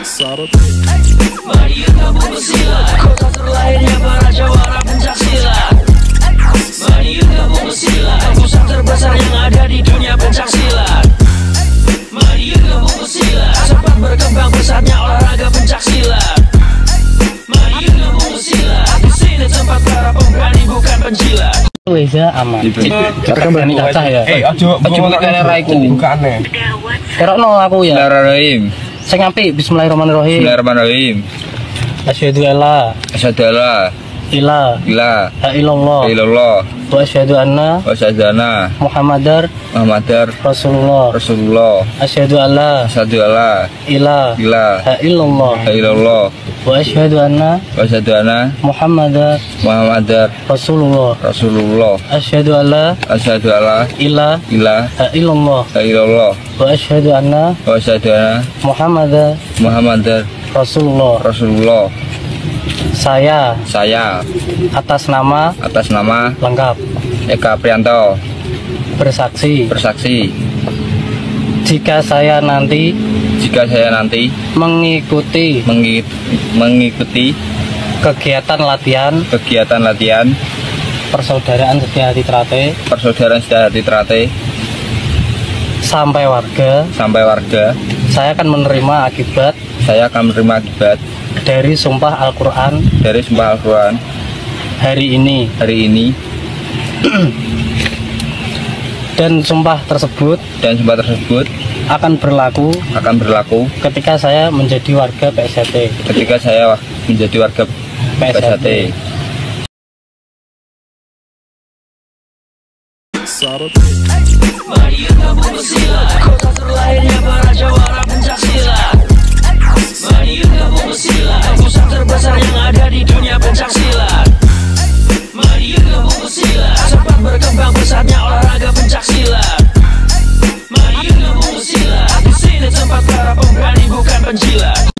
Mari gabung bersilat, kota terlahirnya para jawara pencaksilat. Mari gabung bersilat, pusat terbesar yang ada di dunia pencaksilat. Mari gabung bersilat, sempat berkembang pesatnya olahraga pencaksilat. Mari gabung bersilat, di sini tempat para pemberani bukan penjilat. Weza aman. Cara berani kata ya. Aja kene raiku. Bukane. Terokno aku ya. Bismillahirrahmanirrahim. Sing apik bismillahirrahmanirrahim. Bismillahirrahmanirrahim. Asyhadu alla ilaha illallah wa asyhadu anna Muhammadar Rasulullah. Asyhadu alla ilaha illallah wa asyhadu anna Muhammadar Rasulullah. Asyhadu alla ilaha illallah wa asyhadu anna Muhammadar Rasulullah. Saya atas nama lengkap Eka Prianto bersaksi jika saya nanti mengikuti kegiatan latihan persaudaraan setia hati Trate sampai warga, saya akan menerima akibat dari sumpah Al-Quran hari ini dan sumpah tersebut akan berlaku ketika saya menjadi warga PSHT. Mari gabung bersilat, kota terlahirnya para jawara pencaksilat. Mari gabung bersilat, pusat terbesar yang ada di dunia pencaksilat. Mari gabung bersilat, sempat berkembang pesatnya olahraga pencaksilat. Mari gabung bersilat, di sini tempat para pemberani bukan penjilat.